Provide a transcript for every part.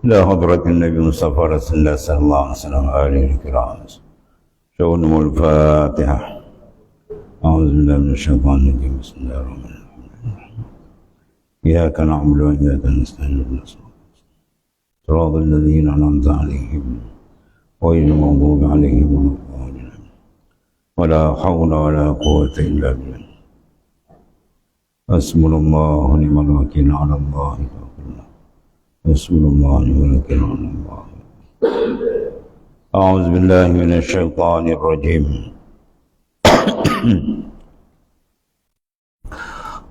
إلى حضرة النبي مصطفى رسول الله صلى الله عليه وسلم آله الكرام. شؤونهم الفاتحة. أعوذ بالله من الشيطان الرجيم. بسم الله الرحمن الرحيم. إياك نعبد وإياك نستعين. صراط الذين أنعمت عليهم غير المغضوب عليهم ولا الضالين. ولا حول ولا قوة إلا بالله. حسبنا الله ونعم الوكيل على الله. بسم الله الرحمن الرحيم. أعوذ بالله من الشيطان الرجيم.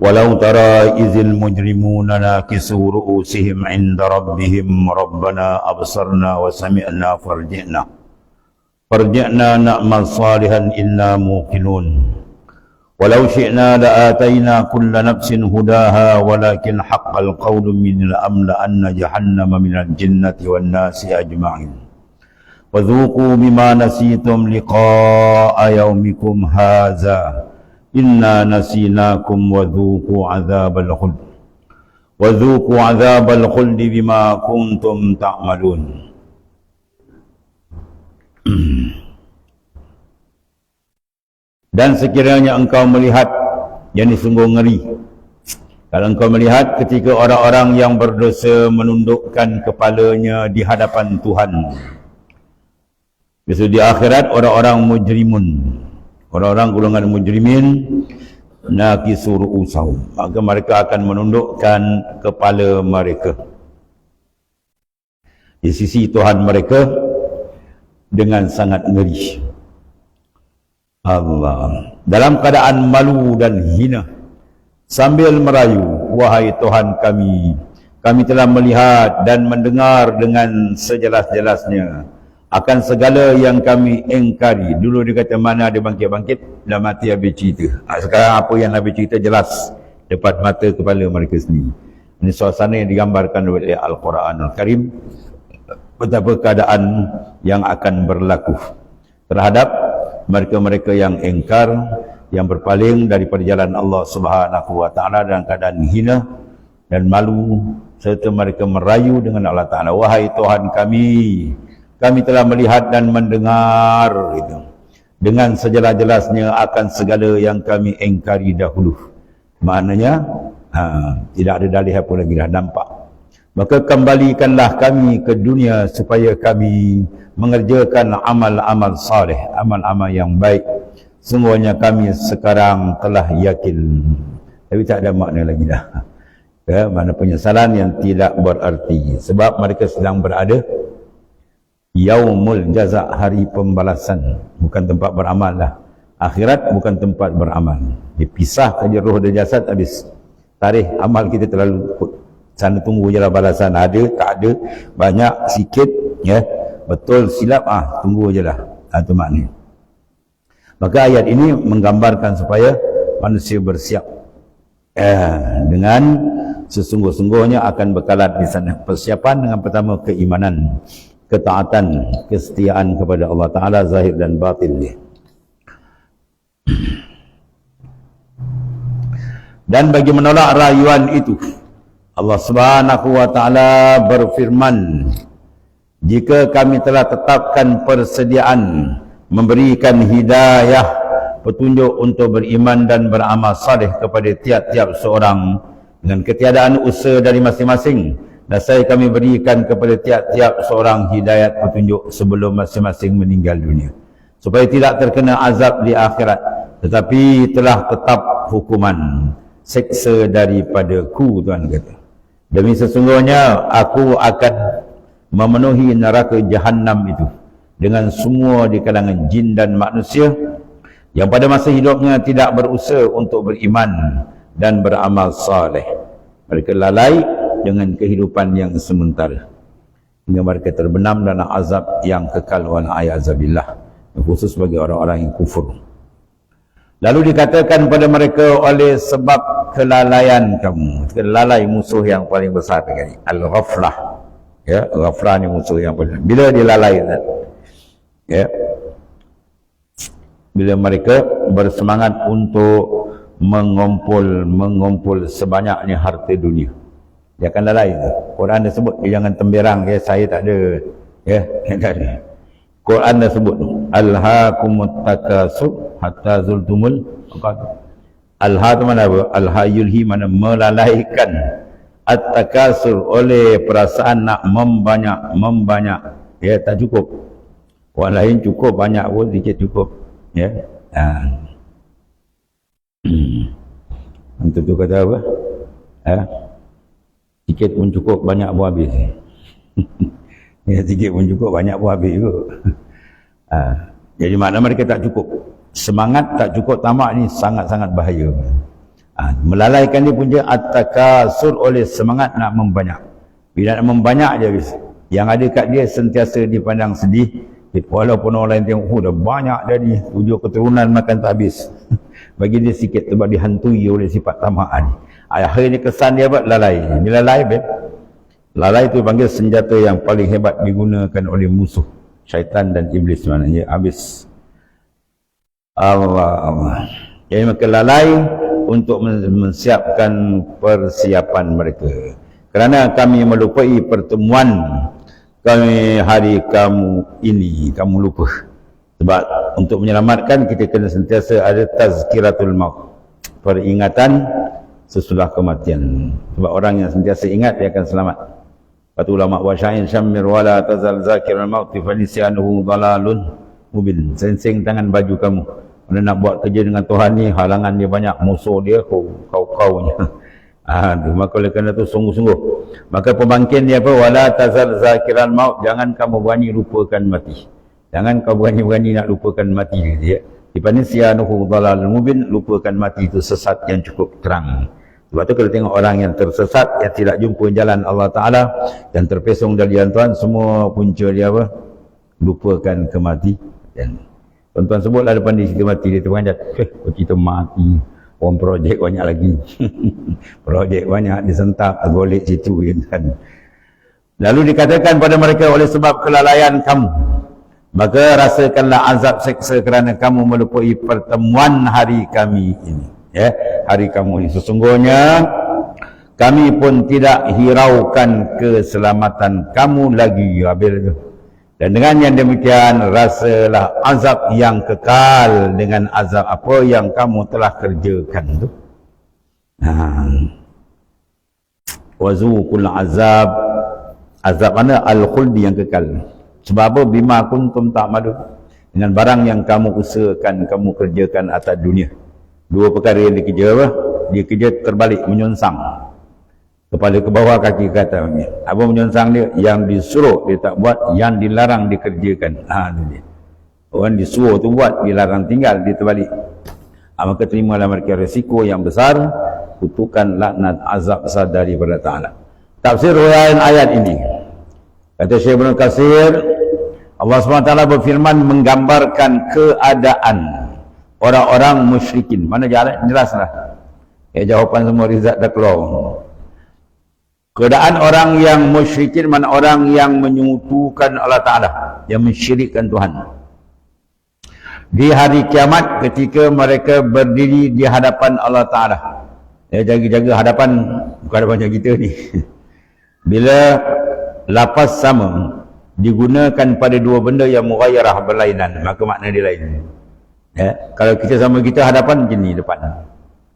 ولو ترى إذ المجرمون ناكسوا رؤوسهم عند ربهم ربنا أبصرنا وسمعنا فارجعنا نعمل صالحا إنا موقنون. ولو شئنا لآتينا كل نفس هداها ولكن حق القول من لأملأن جهنم من الجنة والناس أجمعين. وذوقوا بما نسيتم لقاء يومكم هذا إنا نسيناكم وذوقوا عذاب الخلد بما كنتم تعملون. Dan sekiranya engkau melihat, yang sungguh ngeri, kalau engkau melihat ketika orang-orang yang berdosa menundukkan kepalanya di hadapan Tuhan, besok di akhirat orang-orang mujrimun, orang-orang golongan mujrimin, nakisu ru'usahum, maka mereka akan menundukkan kepala mereka di sisi Tuhan mereka dengan sangat ngeri. Allah, dalam keadaan malu dan hina, sambil merayu, wahai Tuhan kami, kami telah melihat dan mendengar dengan sejelas-jelasnya akan segala yang kami ingkari. Dulu dia kata mana ada bangkit-bangkit, dah mati habis cerita. Sekarang apa yang Nabi cerita jelas depan mata kepala mereka sendiri. Ini suasana yang digambarkan oleh Al-Quranul Karim, betapa keadaan yang akan berlaku terhadap mereka-mereka yang ingkar, yang berpaling daripada jalan Allah Subhanahu wa taala dalam keadaan hina dan malu, serta mereka merayu dengan Allah Taala, wahai Tuhan kami, kami telah melihat dan mendengar itu dengan sejelas-jelasnya akan segala yang kami ingkari dahulu. Maknanya tidak ada dalih apa lagi, dah nampak. Maka kembalikanlah kami ke dunia supaya kami mengerjakan amal-amal saleh, amal-amal yang baik. Semuanya kami sekarang telah yakin. Tapi tak ada makna lagi dah. Ya, makna penyesalan yang tidak berarti. Sebab mereka sedang berada yaumul jaza, hari pembalasan. Bukan tempat beramal dah. Akhirat bukan tempat beramal. Dipisah saja roh dan jasad, habis. Tarikh amal kita terlalu sana, tunggu je lah balasan. Ada, tak ada, banyak, sikit, ya, betul, silap, tunggu je lah. Itu maknanya. Maka ayat ini menggambarkan supaya manusia bersiap dengan sesungguh-sungguhnya akan bekalan di sana. Persiapan dengan pertama keimanan, ketaatan, kesetiaan kepada Allah Ta'ala zahir dan batin dia. Dan bagi menolak rayuan itu, Allah Subhanahu wa taala berfirman, jika kami telah tetapkan persediaan memberikan hidayah, petunjuk untuk beriman dan beramal saleh kepada tiap-tiap seorang dengan ketiadaan usaha dari masing-masing, dan saya kami berikan kepada tiap-tiap seorang hidayat petunjuk sebelum masing-masing meninggal dunia, supaya tidak terkena azab di akhirat, tetapi telah tetap hukuman seksa daripadaku. Tuhan kata, demi sesungguhnya aku akan memenuhi neraka Jahannam itu dengan semua di kalangan jin dan manusia yang pada masa hidupnya tidak berusaha untuk beriman dan beramal saleh. Mereka lalai dengan kehidupan yang sementara. hingga mereka terbenam dalam azab yang kekal wal a'yazabillah, khusus bagi orang-orang yang kufur. Lalu dikatakan pada mereka oleh sebab kelalaian kamu, lalai musuh yang paling besar sekali, al-ghaflah. Ya, ghaflah ni musuh yang paling, bila dia lalai kan? Ya, bila mereka bersemangat untuk mengumpul sebanyaknya harta dunia, dia akan lalai. Quran dah sebut, dia jangan temberang, ya, saya tak ada, ya, tak ada. Quran dah sebut, alhaakumut takasur hatta zultumul maqabir. Alha tu mana apa? Alha yulhi, mana melalaikan, at-takasur oleh perasaan nak membanyak, ya, tak cukup. Orang lain cukup, banyak pun sikit cukup, ya. Untuk tu kata apa? Sikit pun cukup, banyak pun habis. Ya, sikit pun cukup, banyak pun habis juga. Jadi makna mereka tak cukup. Semangat tak cukup, tamak ni sangat-sangat bahaya. Melalaikan dia punya at-takasur oleh semangat nak membanyak. Bila nak membanyak je habis. Yang ada kat dia sentiasa dipandang sedih. Walaupun orang lain tengok, dah banyak dah ni, 7 keturunan makan tak habis. Bagi dia sikit sebab dihantui oleh sifat tamak ni. Akhirnya kesan dia apa? Lalai. Bila lalai, lalai tu panggil senjata yang paling hebat digunakan oleh musuh syaitan dan iblis, maknanya habis. Allah. Jadi maka lalai untuk mensiapkan persiapan mereka. Kerana kami melupai pertemuan kami hari kamu ini, kamu lupa. Sebab untuk menyelamatkan kita kena sentiasa ada tazkiratul maut, peringatan sesudah kematian. Sebab orang yang sentiasa ingat dia akan selamat. Kata ulama wa sya'in syammir wala tazal zakirul maut fa nisyanuhu dhalalun mubin. Sensing tangan baju kamu. Mana nak buat kerja dengan Tuhan ni, halangan dia banyak, musuh dia kau-kaunya. Maka oleh kerana tu sungguh-sungguh. Maka pembangkit dia apa? Wala tazal zakiral maut, jangan kamu berani lupakan mati. Jangan kau berani-berani nak lupakan mati dia. Di panisyanuhu dhalalun mubin, lupakan mati itu sesat yang cukup terang. Sebab tu kalau tengok orang yang tersesat, yang tidak jumpa jalan Allah Ta'ala, yang terpesong dari jalan Tuhan, semua punca dia apa? Lupakan kematian. Tuan-tuan sebutlah depan dia cerita mati, dia terperanjat. Kita mati, orang projek banyak lagi. Projek banyak, disentak, golek situ. Kan? Lalu dikatakan pada mereka, oleh sebab kelalaian kamu, maka rasakanlah azab seksa kerana kamu melupai pertemuan hari kami ini. Ya, hari kamu ini sesungguhnya kami pun tidak hiraukan keselamatan kamu lagi. Dan dengan yang demikian rasalah azab yang kekal dengan azab apa yang kamu telah kerjakan tu. Wazuqul azab, azab mana? Al-khuldi, yang kekal. Sebab apa? Bima kuntum ta'malun, dengan barang yang kamu usahakan, kamu kerjakan atas dunia. Dua perkara yang dia kerja apa? Dia kerja terbalik, menyonsang. Kepala ke bawah, kaki ke atas. Apa menyonsang dia? Yang disuruh dia tak buat, yang dilarang dikerjakan. Itu dia. Orang disuruh tu buat, dilarang tinggal, dia terbalik. Maka terimalah mereka resiko yang besar, kutukan, laknat, azab besar daripada Ta'ala. Tafsir uraian ayat ini. Kata Syekh Ibn Katsir, Allah SWT berfirman menggambarkan keadaan orang-orang musyrikin. Mana jelaslah. Jawapan semua Rizat dah keluar. Keadaan orang yang musyrikin, mana orang yang menyekutukan Allah Ta'ala, yang mensyirikkan Tuhan. Di hari kiamat ketika mereka berdiri di hadapan Allah Ta'ala. Jaga-jaga hadapan, bukan hadapan kita ni. Bila lafaz sama digunakan pada dua benda yang mughayyarah, berlainan, maka makna dia lain. Kalau kita sama kita hadapan macam ni depan.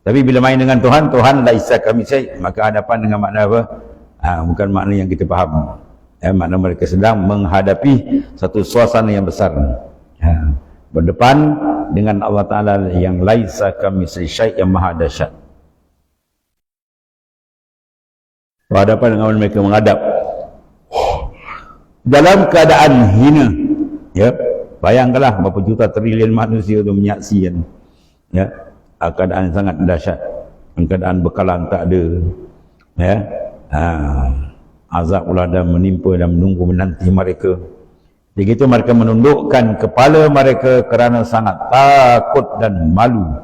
Tapi bila main dengan Tuhan, Tuhan laisa kamitslihi, maka hadapan dengan makna apa? Bukan makna yang kita faham. Makna mereka sedang menghadapi satu suasana yang besar. Berdepan dengan Allah Ta'ala yang laisa kamitslihi syai', yang maha dahsyat. Berhadapan dengan mereka, menghadap dalam keadaan hina. Bayangkanlah berapa juta triliun manusia itu menyaksikan. Keadaan sangat dahsyat. Keadaan bekalan tak ada. azab pula dah menimpa dan menunggu menanti mereka. Begitu mereka menundukkan kepala mereka kerana sangat takut dan malu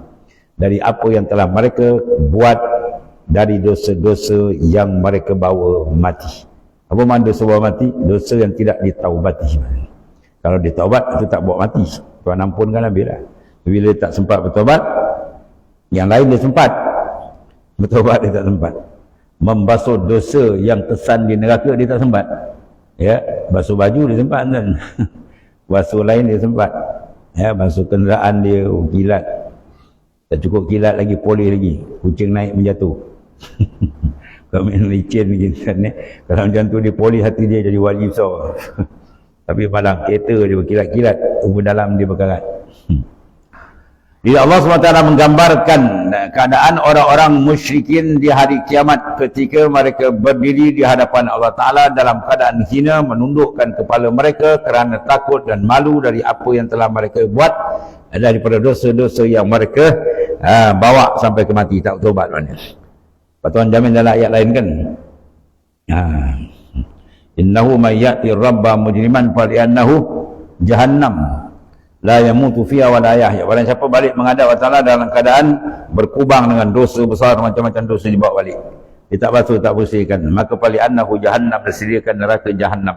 dari apa yang telah mereka buat dari dosa-dosa yang mereka bawa mati. Apa makna dosa bawa mati? Dosa yang tidak ditaubati. Kalau ditaubat itu tak bawa mati, Tuhan ampunkan habis dah. Bila dia tak sempat bertaubat, yang lain dia sempat bertaubat, dia tak sempat. Membasuh dosa yang kesan di neraka dia tak sempat. Ya, basuh baju dia sempat kan. Basuh lain dia sempat. Ya, basuh kenderaan dia, kilat. Tak cukup kilat lagi, polis lagi. Kucing naik menjatuh. Kalau main licin lagi kan, kalau macam tu dia polis, hati dia jadi wali besar. Tapi padang kereta dia berkilat-kilat, rupa dalam dia berkarat. Bila Allah SWT menggambarkan keadaan orang-orang musyrikin di hari kiamat ketika mereka berdiri di hadapan Allah Ta'ala dalam keadaan hina, menundukkan kepala mereka kerana takut dan malu dari apa yang telah mereka buat daripada dosa-dosa yang mereka bawa sampai ke mati, tak taubat mana. Tuhan jamin dalam ayat lain kan, innahu may ya'ti rabba mujriman fali'annahu jahannam la yamutu fiha wa la yahya. Barang siapa balik menghadap Allah Ta'ala dalam keadaan berkubang dengan dosa besar, macam-macam dosa dibawa balik, dia tak basuh, tak bersihkan, maka fali'annahu jahannam, disediakan neraka jahannam.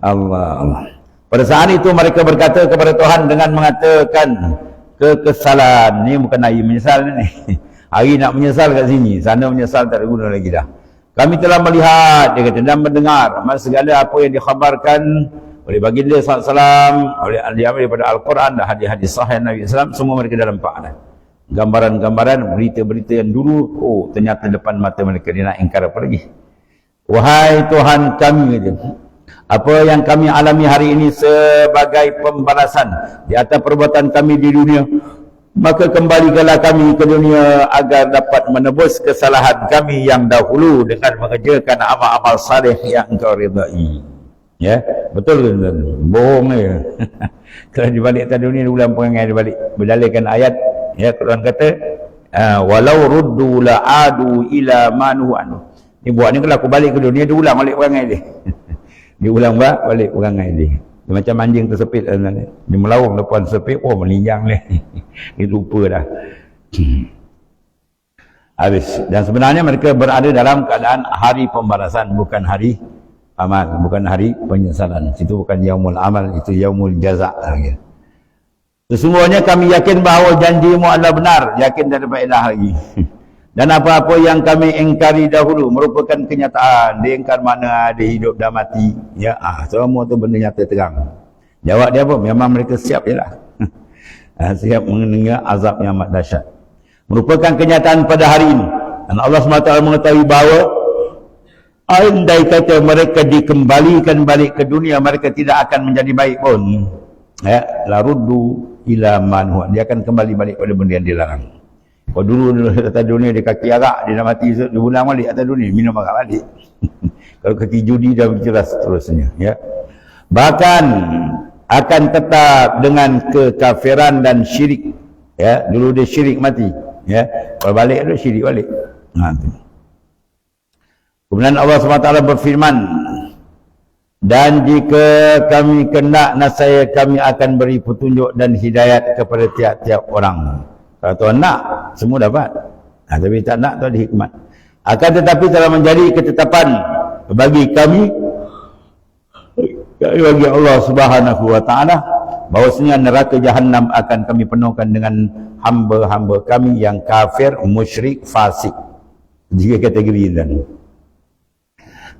Allah. Pada saat itu mereka berkata kepada Tuhan dengan mengatakan kekesalan. Ni bukan hari menyesal ni. Hari nak menyesal kat sini, sana menyesal tak ada guna lagi dah. Kami telah melihat, dia kata, dan mendengar segala apa yang dikhabarkan oleh baginda SAW, oleh ahli-ahli daripada Al-Quran dan hadis-hadis sahih Nabi SAW, semua mereka dalam nampak. Gambaran-gambaran, berita-berita yang dulu, oh ternyata depan mata mereka, dia nak ingkar apa lagi. Wahai Tuhan kami, apa yang kami alami hari ini sebagai pembalasan di atas perbuatan kami di dunia, maka kembalikanlah kami ke dunia agar dapat menebus kesalahan kami yang dahulu dengan mengerjakan amal-amal saleh yang engkau ridai. Ya, betul ke? Bohong ya. Kalau dibalik atas dunia, diulang perangai dibalik. Berdalilkan ayat, ya, Quran kata, walau ruddu la'adu ila manu anu. Ni buat ni kalau aku balik ke dunia, dia ulang balik perangai dia. Dia ulang balik perangai dia. Dia macam anjing tersepit, dia melawang depan sepit, oh melinjang ni. Dia lupa dah. Habis. Dan sebenarnya mereka berada dalam keadaan hari pembalasan, bukan hari amal, bukan hari penyesalan. Itu bukan yaumul amal, itu yaumul jaza. Sesungguhnya kami yakin bahawa janjimu adalah benar, yakin dan berfaedah lagi. Dan apa-apa yang kami ingkari dahulu merupakan kenyataan. Dia ingkar mana ada hidup dan mati, ya, semua tu benda nyata terang. Jawab dia apa? Memang mereka siap je lah. Siap mendengar azab yang amat dahsyat. Merupakan kenyataan pada hari ini. Dan Allah SWT mengetahui bahawa andai kata mereka dikembalikan balik ke dunia, mereka tidak akan menjadi baik pun. Ya, la ruddu ila man huwa, dia akan kembali balik pada benda yang dilarang. Kalau dulu atas dunia dia kaki arak, dia dah mati, dia ulang balik atas dunia, minum arak balik. Kalau kaki judi dah berjelas seterusnya, ya. Bahkan akan tetap dengan kekafiran dan syirik, ya. Dulu dia syirik mati, ya. Kalau balik dia syirik balik. Kemudian Allah SWT berfirman, dan jika kami kendak nasaya, kami akan beri petunjuk dan hidayat kepada tiap-tiap orang. Kalau Tuhan nak, semua dapat. Tapi tak nak, tu ada hikmat. Akan tetapi telah menjadi ketetapan bagi kami, bagi Allah Subhanahu Wa Ta'ala, bahawasanya neraka Jahannam akan kami penuhkan dengan hamba-hamba kami yang kafir, musyrik, fasik. Jika kategori dan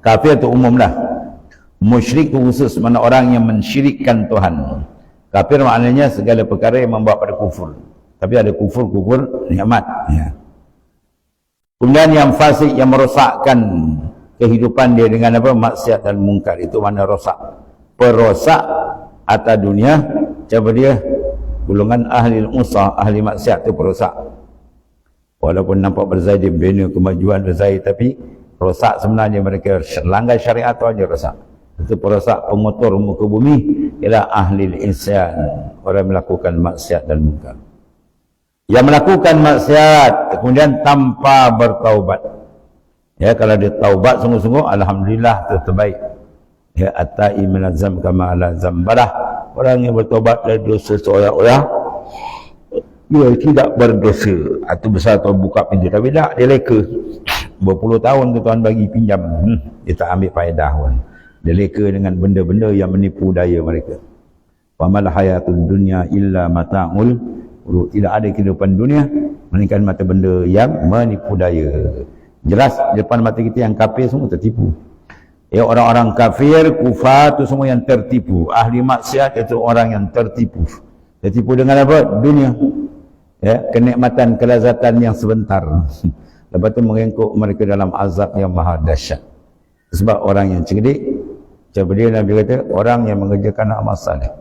kafir itu umum lah. Musyrik itu khusus, mana orang yang mensyirikkan Tuhan. Kafir maknanya segala perkara yang membawa pada kufur. Tapi ada kufur nikmat, ya. Kemudian yang fasik, yang merosakkan kehidupan dia dengan apa? Maksiat dan mungkar. Itu mana rosak. Perosak atas dunia, coba dia golongan ahli usah, ahli maksiat itu perosak. Walaupun nampak berzahir, bina kemajuan berzahir, tapi rosak sebenarnya mereka langgar syariat tu aja rosak. Itu perosak, pemotor muka bumi, ialah ahli isyan, orang melakukan maksiat dan mungkar. Yang melakukan maksiat kemudian tanpa bertaubat, Ya, kalau dia taubat sungguh-sungguh, alhamdulillah terbaik. Ya, at-ta'i min azam kama ala zambarah. Orang yang bertaubat dari dosa seolah-olah dia tidak berdosa. Itu besar tuan buka pintu, tapi tak, dia leka. Berpuluh tahun tu tuan bagi pinjam, dia tak ambil faedah pun. Dia leka dengan benda-benda yang menipu daya mereka. Wa mal hayatud dunya illa mata'ul ghurur. Tidak ada kehidupan dunia melainkan mata benda yang menipu daya. Jelas depan mata kita yang kafir semua tertipu. Ya, orang-orang kafir, kufar tu semua yang tertipu. Ahli maksiat itu orang yang tertipu. Tertipu dengan apa? Dunia. Ya, kenikmatan, kelazatan yang sebentar. Lepas tu mengengkuk mereka dalam azab yang maha dahsyat. Sebab orang yang cerdik, macam dia Nabi kata, orang yang mengerjakan amal salih.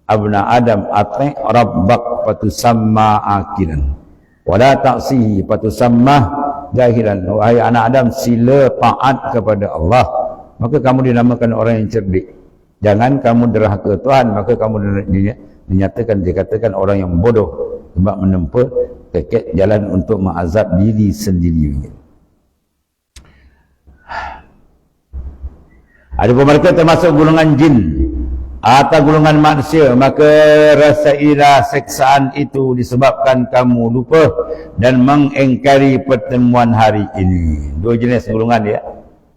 Abna Adam ati' rabbak fatusamma akilan. Wala ta'sihi fatusamma jahilan. Wahai anak Adam, sila taat kepada Allah, maka kamu dinamakan orang yang cerdik. Jangan kamu derhaka Tuhan, maka kamu dikatakan orang yang bodoh sebab menempuh kekek jalan untuk mengazab diri sendiri. Adapun mereka termasuk golongan jin atau golongan manusia, maka rasailah seksaan itu disebabkan kamu lupa dan mengingkari pertemuan hari ini. Dua jenis golongan dia.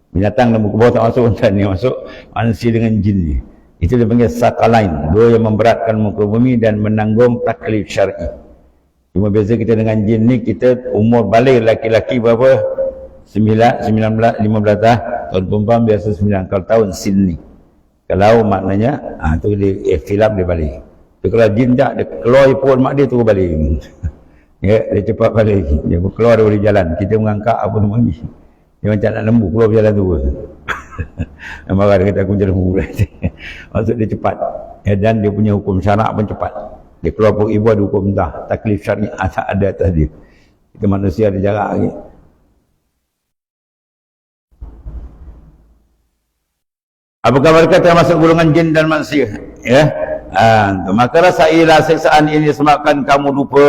Binatang dan buku bawah tak masuk, dan ni masuk manusia dengan jin ni. Itu dipanggil sakalain, dua yang memberatkan muka bumi dan menanggung taklif syar'i. Cuma beza kita dengan jin ni, kita umur balik laki-laki berapa? 19, 15 tahun. Tahun perempuan biasa 9. Kalau tahun sin ni, kalau maknanya tu dia ikhtilaf dia balik. Tapi kalau jin tak, dia keluar pun mak dia turun balik. Ya, dia cepat balik. Dia keluar dari jalan. Kita mengangkat apa tu lagi. Dia macam nak lembu keluar jalan tu. Marah dia kata aku macam lembu. Maksud dia cepat. Ya, dan dia punya hukum syarak pun cepat. Dia keluar pun ibu ada hukum dah. Taklif syariat ada atas dia. Kita manusia ada jarak lagi. Apakah mereka termasuk golongan jin dan manusia? Ya. Maka rasailah siksaan ini disebabkan kamu lupa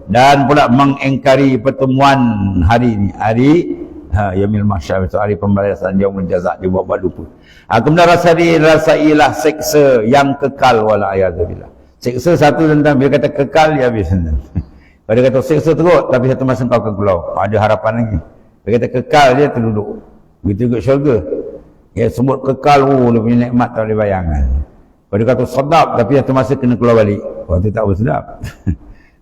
dan pula mengingkari pertemuan hari ini. Hari Yaumil Mahsyar, itu hari pembalasan, Yaumul Jazaa, dia buat lupa. Kemudian rasailah siksa yang kekal, wala a'yadzubillah. Siksa satu tentang, bila kata kekal, dia habis. Kalau dia kata siksa teruk, tapi satu masa kau akan keluar, ada harapan lagi. Dia kata kekal, dia terduduk. Begitu juga syurga. Ya, sebut kekal, dia punya nikmat tak boleh bayangkan. Kalau dia kata sedap, tapi satu masa kena keluar balik, waktu tak bersedap.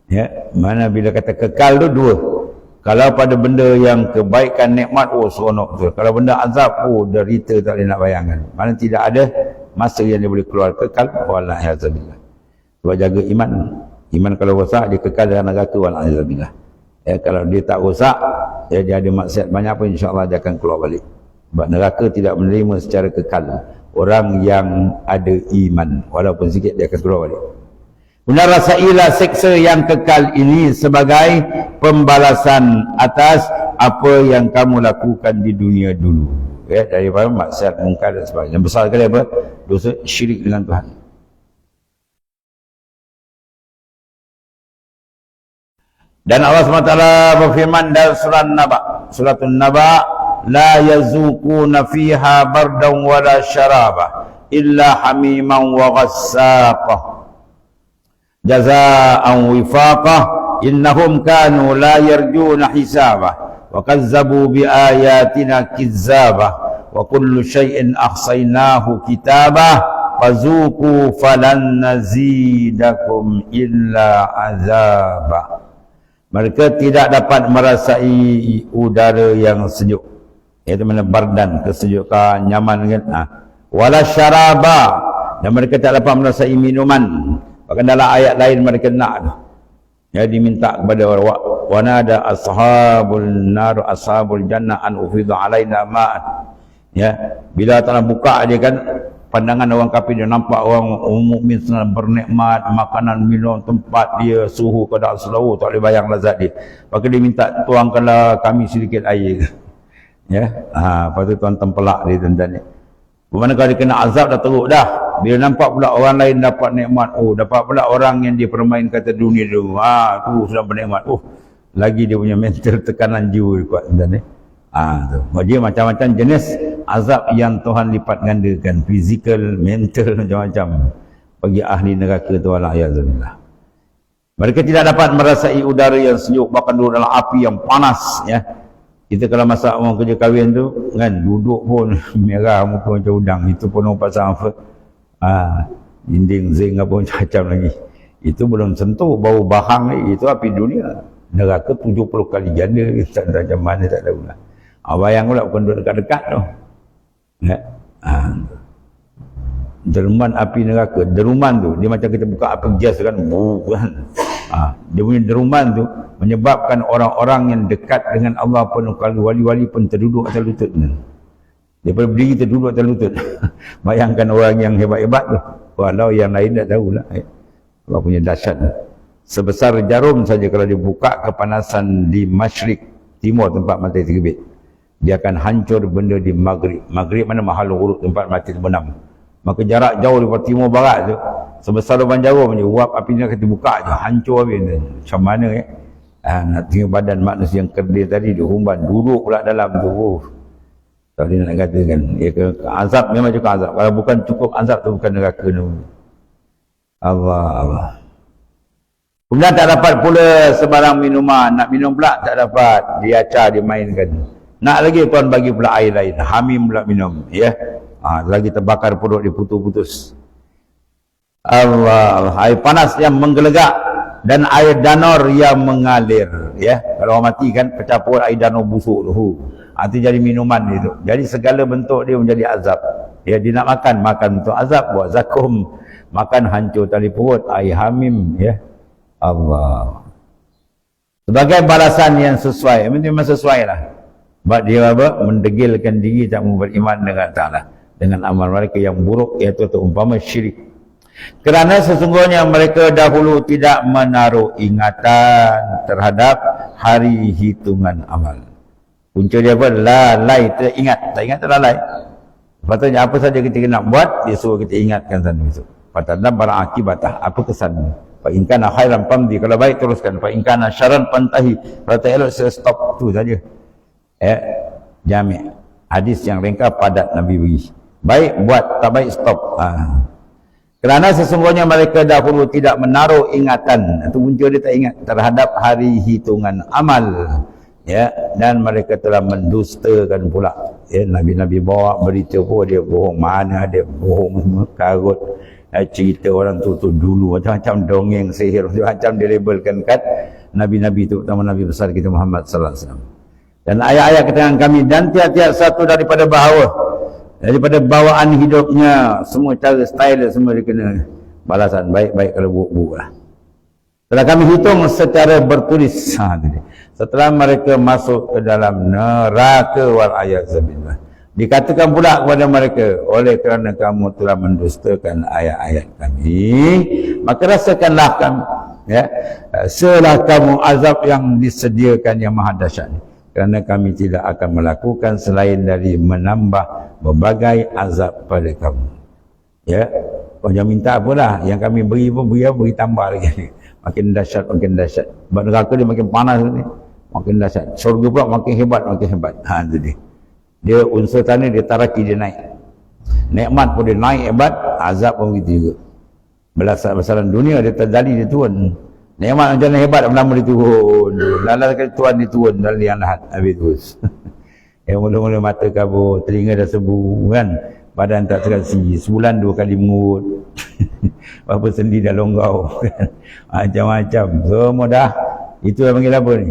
Ya, mana bila kata kekal tu dua. Kalau pada benda yang kebaikan, nikmat, seronok tu. Kalau benda azab, derita tak boleh nak bayangkan. Mana tidak ada masa yang dia boleh keluar kekal, wala'iyahzabillah. Sebab jaga iman. Iman kalau rosak, dia kekal dalam neraka, wala'iyahzabillah. Ya, kalau dia tak rosak, ya, dia ada maksiat banyak pun, insyaAllah dia akan keluar balik. Sebab neraka tidak menerima secara kekal orang yang ada iman. Walaupun sikit dia akan keluar balik. Benar, rasailah siksa yang kekal ini sebagai pembalasan atas apa yang kamu lakukan di dunia dulu. Ya, daripada maksiat, mungkar dan sebagainya. Yang besar sekali apa? Dosa syirik dengan Tuhan. Dan Allah SWT berfirman dalam surah Naba, suratul Naba, la yazuquna fiha bardan wala syaraba illa hamiman wa ghassaqah jazaa'an wifaqah innahum kanu la yarjuna hisabah wa kazzabu bi ayatina kizzabah wa kullu syai'in ahsaynahu kitabah fazuqu falan nazidakum illa azabah. Mereka tidak dapat merasai udara yang sejuk, iaitu mana bardan, kesejukan, nyaman kan. Wala syaraba, dan mereka tak dapat merasai minuman. Bahkan dalam ayat lain mereka nak, ya, diminta kepada orang, wa nada ashabul nar ashabul jannah an ufidha alaina ma'an. Ya, bila Allah buka dia kan, pandangan orang kafir, dia nampak orang mukmin senang bernikmat, makanan, minum, tempat dia, suhu, keadaan seluruh, tak boleh bayang lazat dia. Maka dia minta, tuangkanlah kami sedikit air. Ya, lepas tu tuan tempelak dia tuan-tuan ni. Bagaimana kalau dia kena azab dah teruk dah. Bila nampak pula orang lain dapat nikmat, dapat pula orang yang dia permain kata dunia dulu, tu sudah bernikmat, lagi dia punya mental tekanan jiwa kuat tuan-tuan ni. Tu. Dia macam-macam jenis azab yang Tuhan lipat gandakan, fizikal, mental, macam-macam bagi ahli neraka tu, wal-a'yadzubillah. Mereka tidak dapat merasai udara yang sejuk, bahkan duduk dalam api yang panas, ya. Kita kalau masak orang kerja kahwin tu kan, duduk pun merah muka macam udang. Itu pun orang pasang apa, dinding zinc apa macam-macam lagi. Itu belum sentuh bau bahang lagi. Itu api dunia. Neraka 70 kali ganda. Tak tahu macam mana, tak tahu lah. Bayang pula bukan duduk dekat-dekat tu, ya. Deruman api neraka, deruman tu dia macam kita buka api gas kan, kan. Dia punya deruman tu menyebabkan orang-orang yang dekat dengan Allah pun, kalau wali-wali pun terduduk atas lutut. Daripada berdiri terduduk atas lutut. Bayangkan orang yang hebat-hebat tu. Walau yang lain tak tahulah. Allah punya dahsyat. Sebesar jarum saja kalau dibuka kepanasan di masyrik, timur tempat matahari terbit, dia akan hancur benda di maghrib. Maghrib mana mahal urut tempat matahari terbenam. Maka jarak jauh daripada timur barat tu, sebesar lubang jarum je, uap api ni akan dibuka je, hancur habis. Macam mana nak tengok badan manusia yang kerdil tadi dihumban, duduk pula dalam tu. Tak dia nak katakan, azab memang cukup azab. Kalau bukan cukup azab tu bukan neraka tu. Allah. Kemudian tak dapat pula sebarang minuman, nak minum pula tak dapat, diacah, dimainkan. Nak lagi Tuhan bagi pula air lain, hamim pula minum, ya. Lagi terbakar perut, diputus-putus. Allah, air panas yang menggelegak dan air danau yang mengalir, ya. Kalau orang mati kan pecah perut, air danau busuk tu, itu jadi minuman itu. Jadi segala bentuk dia menjadi azab. Ya, dia nak makan untuk azab, buat zakum, makan hancur tali perut, air hamim, ya. Allah. Sebagai balasan yang sesuai, memang sesuai lah. Sebab dia apa? Mendegilkan diri tak mau beriman dengan Ta'ala, dengan amal mereka yang buruk, iaitu umpama syirik. Kerana sesungguhnya mereka dahulu tidak menaruh ingatan terhadap hari hitungan amal. Punca dia apa? Lalai, tak ingat tak lalai. Patutnya apa saja kita nak buat, dia suruh kita ingatkan sana itu. Patutnya barang akibatah, apa kesannya. Fa in kana khairan famdi, kalau baik teruskan. Fa in kana syarran fantahi, kalau tak elok stop tu saja. Jami' hadis yang lengkap padat Nabi beri. Baik buat, tak baik stop. Kerana sesungguhnya mereka dahulu tidak menaruh ingatan, itu punca dia tak ingat terhadap hari hitungan amal, ya. Dan mereka telah mendustakan pula, ya. Nabi-nabi bawa berita pun dia bohong, mana dia bohong semua, karut. Cerita orang tu dulu macam-macam dongeng sihir, macam-macam dilabelkan kat nabi-nabi tu, terutama Nabi besar kita Muhammad sallallahu alaihi wasallam. Dan ayat-ayat keterangan kami, dan tiap-tiap satu daripada bawaan hidupnya, semua cara style semua dia kena balasan, baik-baik kalau buruk-buruk lah. Setelah kami hitung secara bertulis, setelah mereka masuk ke dalam neraka, wal-a'yadzubillah, dikatakan pula kepada mereka, oleh kerana kamu telah mendustakan ayat-ayat kami, maka rasakanlah kamu, ya, selah kamu azab yang disediakan yang maha dahsyat. Kerana kami tidak akan melakukan selain dari menambah berbagai azab pada kamu. Ya, kau jangan minta apalah, yang kami beri pun beri tambah lagi. Makin dahsyat, makin dahsyat. Sebab neraka dia makin panas ni, makin dahsyat. Surga pula makin hebat, makin hebat. Itu dia. Dia unsur tanah, dia taraki, dia naik. Nikmat pun dia naik hebat, azab pun begitu juga. Belasan dunia dia terdali, dia turun. Nikmat macam mana hebat, lama dia turun. Lala kali Tuhan dia turun dalam liang lahat, habis terus. Yang mula-mula mata kabur, telinga dah sebu kan, badan tak terasi, sebulan 2 kali mengut. Apa sendi dah longgau kan. Macam-macam, semua dah. Itu yang panggil apa ni?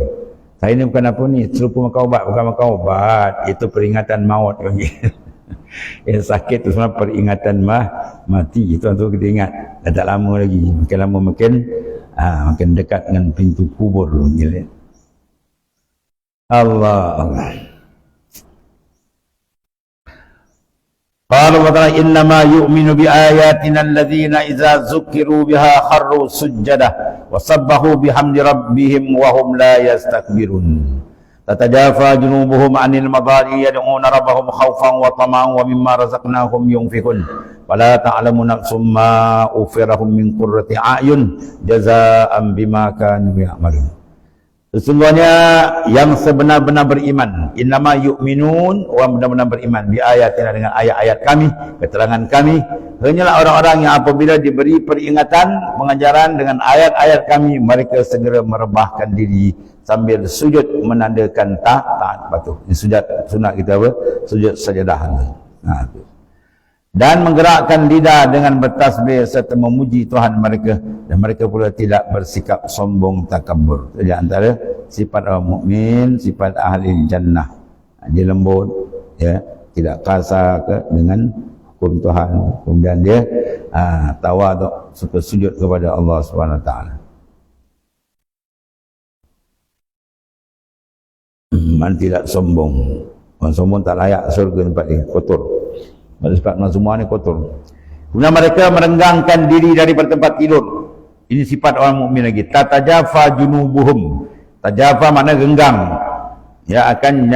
Saya ni bukan apa ni, serupa makan ubat, bukan makan ubat. Itu peringatan maut panggil. Yang sakit tu sebenarnya peringatan mati. Itu tu kita ingat. Dah tak lama lagi. Makin lama makin dekat dengan pintu kubur. Allah. Qala wa ta'ala innama yu'minu bi ayatina alladhina idza zukiru biha kharru sujjada wa sabbahu bihamdi rabbihim wa hum la yastakbirun. Tatajafa junubuhum 'anil madari yad'una rabbahum khawfan wa tama'an wa mimma razaqnahum yunfiqun. Wala ta'lamu nafsum ma ufirahum min qurrati a'yun jazaa'an bima kanu ya'malun. Sesungguhnya yang sebenar-benar beriman, innama yu'minun, orang benar-benar beriman bi ayatina, dengan ayat-ayat kami, keterangan kami, hanyalah orang-orang yang apabila diberi peringatan, pengajaran dengan ayat-ayat kami, mereka segera merebahkan diri sambil sujud menandakan taat patuh. Ini sujud sunat kita apa? Sujud sajadah. Nah, tu. Dan menggerakkan lidah dengan bertasbih serta memuji Tuhan mereka, dan mereka pula tidak bersikap sombong takabur. Jadi antara sifat orang mukmin, sifat ahli jannah, dia lembut, ya, tidak kasar dengan hukum Tuhan. Kemudian dia tawaduk, suka sujud kepada Allah Subhanahu Wa Taala. Man tidak sombong. Orang sombong tak layak surga, tempat dia kotor. Sebab semua ni kotor. Kemudian mereka merenggangkan diri daripada tempat tidur. Ini sifat orang mukmin lagi. Tatajafa junubuhum. Tajafa makna renggang. Ya, akan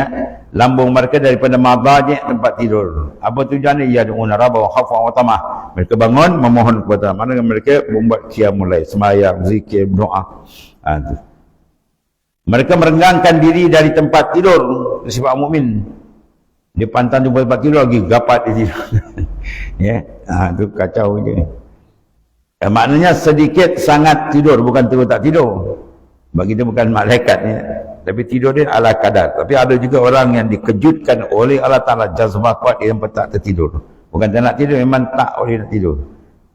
lambung mereka daripada madaji' tempat tidur. Apa tujuannya? Ya du'una rabba wa khafa wa tamah. Mereka bangun memohon kepada Allah. Maknanya mereka membuat qiyamul lail, sembahyang, zikir, doa. Mereka merenggangkan diri dari tempat tidur. Itu sifat mukmin. Dia pantang jumpa tempat tidur lagi gapat di situ. Ya, tu kacau je. Maknanya sedikit sangat tidur, bukan terus tak tidur. Bagi dia bukan malaikat ni, tapi tidur dia ala kadar. Tapi ada juga orang yang dikejutkan oleh Allah Taala, jazbah kuat dia sampai tak tertidur. Bukan tak nak tidur, memang tak boleh nak tidur.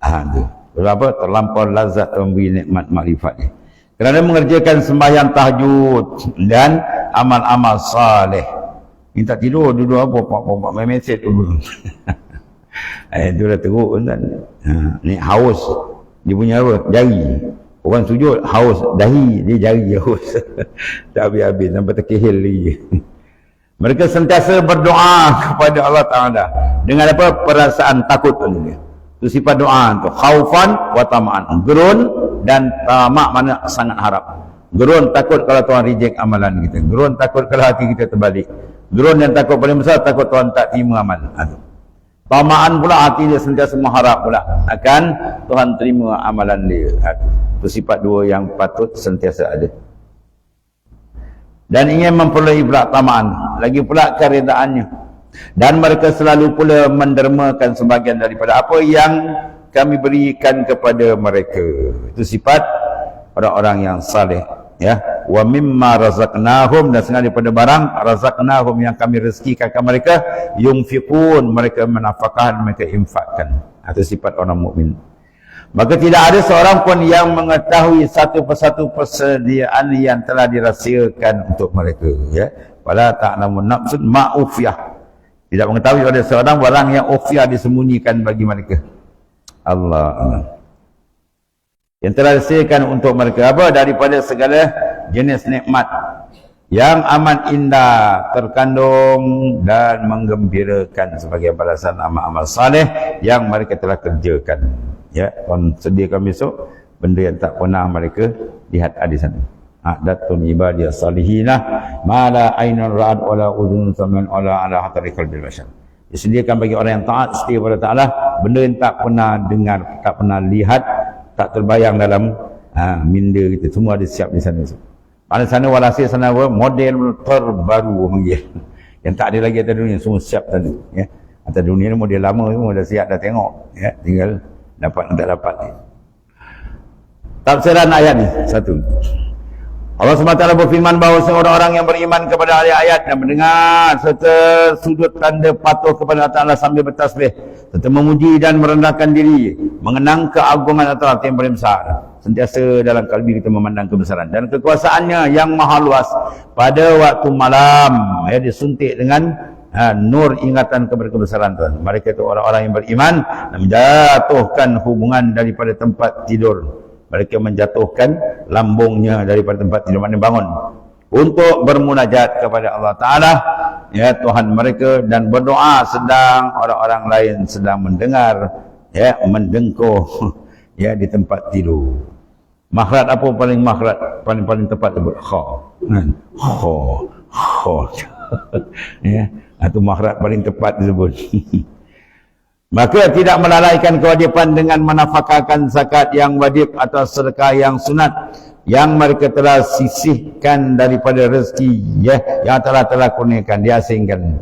Tu. Kenapa? Terlampau lazat memberi nikmat makrifat ni. Kerana mengerjakan sembahyang tahajud dan amal-amal saleh. Minta tidur, duduk apa, main mesej dulu. Itu dah teruk kan. Ni haus. Dia punya apa? Jari. Orang sujud, haus. Dahi, dia jari haus. Tak habis-habis, sampai terkehil lagi. Mereka sentiasa berdoa kepada Allah Ta'ala. Dengan apa? Perasaan takut. Itu sifat doa tu. Khaufan wa tama'an. Gerun dan tamak, mana sangat harap. Gerun takut kalau Tuhan reject amalan kita. Gerun takut kalau hati kita terbalik. Gerun yang takut paling besar, takut Tuhan tak terima amal. Tamaan pula, hati dia sentiasa mengharap pula akan Tuhan terima amalan dia. Itu sifat dua yang patut sentiasa ada. Dan ingin memperoleh ibrat tamaan, lagi pula keredaannya. Dan mereka selalu pula mendermakan sebahagian daripada apa yang kami berikan kepada mereka. Itu sifat orang-orang yang saleh. Ya, wa mimma razaqnahum, dan sengaja daripada barang razaqnahum yang kami rezekikan kepada mereka, yunfiqun, mereka menafkahkan, mereka infakkan. Itu sifat orang mukmin. Maka tidak ada seorang pun yang mengetahui satu persatu persediaan yang telah dirahsiakan untuk mereka, ya. Wala ta'lamu nafsun ma ufiyah. Tidak mengetahui ada seorang barang yang ufiyah disembunyikan bagi mereka. Allah. Yang telah disediakan untuk mereka apa? Daripada segala jenis nikmat yang amat indah, terkandung dan menggembirakan sebagai balasan amal-amal saleh yang mereka telah kerjakan. Ya, Tuhan sediakan besok benda yang tak pernah mereka lihat di sana. A'datun ibadiyas salihinah ma la aynun ra'at wa la udhun sami'at wa la ala hatari qalbil bashar. Disediakan bagi orang yang taat setia kepada Ta'ala benda yang tak pernah dengar, tak pernah lihat, tak terbayang dalam minda kita. Semua ada siap di sana. Pada sana walhasil sana model terbaru yang tak ada lagi atas dunia, semua siap tadi, ya. Atas dunia ni model lama semua dah siap, dah tengok, ya. Tinggal dapat tak dapat ni. Tafsiran ayat ni satu. Allah SWT berfirman bahawa orang-orang yang beriman kepada ayat-ayat dan mendengar serta sudut tanda patuh kepada Allah Ta'ala sambil bertasbih serta memuji dan merendahkan diri, mengenang keagungan Allah Ta'ala yang paling besar, sentiasa dalam kalbi kita memandang kebesaran dan kekuasaannya yang maha luas pada waktu malam, ya, disuntik dengan nur ingatan kepada kebesaran Tuhan. Mereka itu orang-orang yang beriman dan menjatuhkan hubungan daripada tempat tidur. Mereka menjatuhkan lambungnya daripada tempat tidur, maknanya bangun untuk bermunajat kepada Allah Ta'ala, ya, Tuhan mereka, dan berdoa sedang orang-orang lain sedang mendengar, ya, mendengkuh, ya, di tempat tidur. Makhraj apa paling tepat sebut? Kha. Ya, itu makhraj paling tepat disebut. Maka tidak melalaikan kewajipan dengan menafkahkan zakat yang wajib atau sedekah yang sunat, yang mereka telah sisihkan daripada rezeki yang telah kurniakan, diasingkan.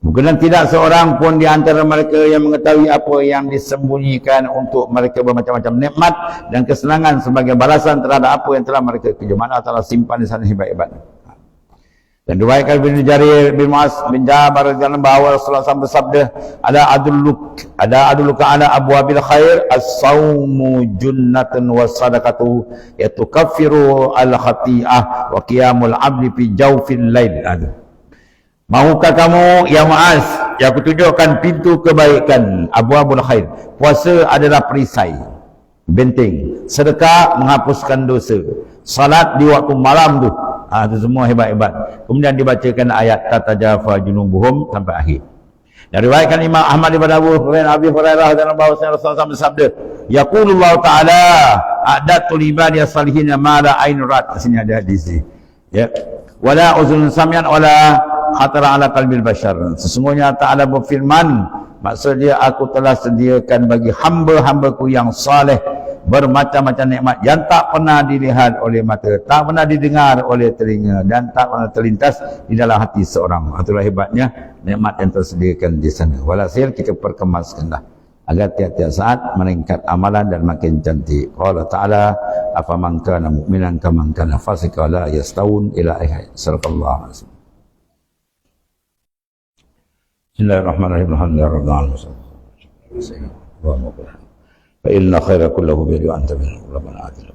Mungkin tidak seorang pun di antara mereka yang mengetahui apa yang disembunyikan untuk mereka bermacam-macam nikmat dan kesenangan sebagai balasan terhadap apa yang telah mereka kerja. Mana telah simpan di sana hebat-hebat. Dan diriwayatkan bin Jarir bin Mu'az bin Jabar radhiyallahu anhu bahwa Rasulullah SAW bersabda, ada aduluka ala abwabil khair as-saumu junnatun was sadaqatu yatukaffiru al-khati'ah wa qiyamul 'abdi fi jawfil lail. Mahukah kamu ya Mu'az, yang aku tunjukkan pintu kebaikan, abwabul khair. Puasa adalah perisai, benteng. Sedekah menghapuskan dosa. Salat di waktu malam tu, itu semua hebat-hebat. Kemudian dibacakan ayat tatajafa junubuhum sampai akhir. Dan riwayatkan Imam Ahmad daripada Abu Hurairah dan bahwasanya Rasulullah SAW bersabda, yaqulullah ta'ala a'datu libadiyas salihin ma la ain rat. Sini ada hadis ni. Ya. Wala uzun samian wala khatara ala qalbil bashar. Sesungguhnya Ta'ala berfirman, maksud dia, aku telah sediakan bagi hamba-hambaku yang saleh bermacam-macam nikmat yang tak pernah dilihat oleh mata, tak pernah didengar oleh telinga, dan tak pernah terlintas di dalam hati seorang. Itulah hebatnya nikmat yang tersediakan di sana. Walhasil kita perkemaskanlah agar tiap-tiap saat meningkat amalan dan makin cantik. Qala ta'ala afaman kana mu'minan kaman kana fasiqan la yastawun ila akhir. Sallallahu alaihi wasallam. Bismillahirrahmanirrahim. Alhamdulillahirabbil alamin. Fa inna khaira kullahu bi anta min rabbana atina.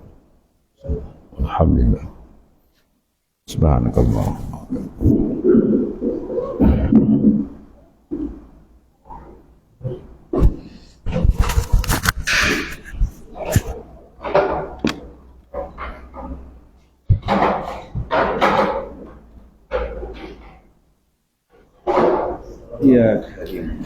Alhamdulillah. Subhanakallah. Ya Karim.